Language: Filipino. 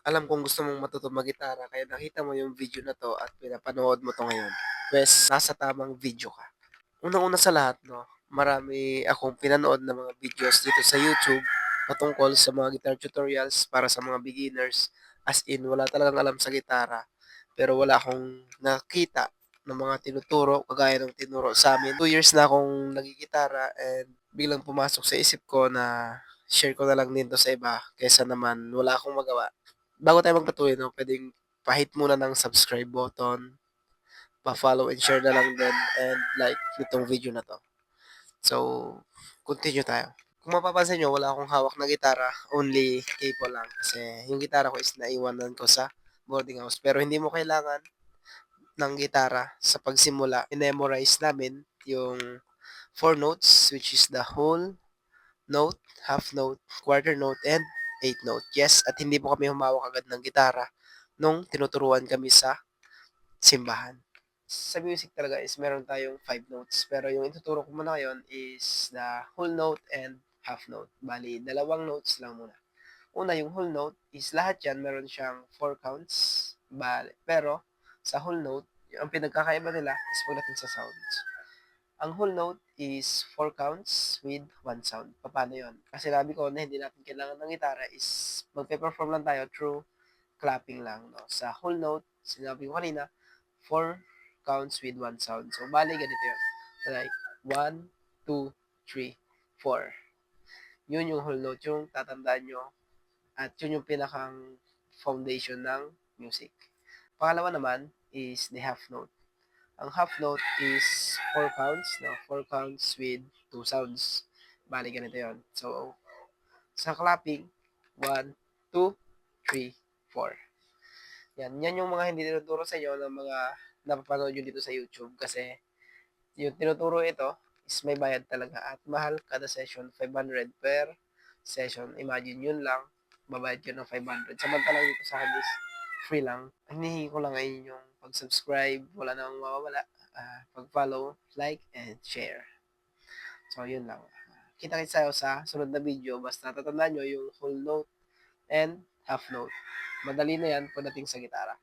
alam kong gusto mong matutong mag-gitara kaya nakita mo yung video na 'to at pinapanood mo 'to ngayon, pues nasa tamang video ka. Unang-una sa lahat 'no, marami akong pinanood na mga videos dito sa YouTube patungkol sa mga guitar tutorials para sa mga beginners. As in wala talagang alam sa gitara, pero wala akong nakita ng mga tinuturo kagaya ng tinuro sa'min. 2 years na akong naggigitara and biglang pumasok sa isip ko na share ko na lang din 'to sa iba kaysa naman wala akong magawa. Bago tayo magpatuloy 'no, puwedeng pa-hit muna ng subscribe button, pa-follow and share na lang din and like nitong video na 'to. So, continue tayo. Kung mapapansin niyo wala akong hawak na gitara, only cable lang kasi yung gitara ko is naiwanan ko sa boarding house. Pero hindi mo kailangan ng gitara sa pagsimula. I-memorize namin yung 4 notes which is the whole note, half note, quarter note, and eighth note. Yes, at hindi po kami humawak agad ng gitara nung tinuturuan kami sa simbahan. Sa music talaga is meron tayong 5 notes, pero yung ituturo ko muna ngayon is the whole note and half note. Bali, dalawang notes lang muna. Una, yung whole note is lahat yan meron siyang 4 counts. Bali, pero sa whole note, ang pinagkakaiba nila is pagdating sa sounds. Ang whole note is 4 counts with 1 sound. Paano yun? Kasi sabi ko na hindi natin kailangan ng gitara is magpe-perform lang tayo through clapping lang. No? Sa whole note, sinabi ko kanina, 4 counts with 1 sound. So, bali ganito yun. Like, 1, 2, 3, 4. Yun yung whole note, yung tatandaan nyo. At yun yung pinakang foundation ng music. Pangalawa naman is the half note. Ang half note is 4 counts, no? 4 counts with 2 sounds. Bali, ganito yun. So, sa clapping, 1, 2, 3, 4. Yan yung mga hindi tinuturo sa inyo ng mga napapanood nyo dito sa YouTube kasi yung tinuturo ito is may bayad talaga at mahal kada session, 500 per session. Imagine yun lang, babayad ka ng 500. Samantalang dito sa akin is free lang. Ang hinihingi ko lang ay yung pag-subscribe, wala nang mawawala, pag-follow, like, and share. So, yun lang. Kita-kits tayo sa sunod na video. Basta tatandaan nyo yung whole note and half note. Madali na yan pagdating sa gitara.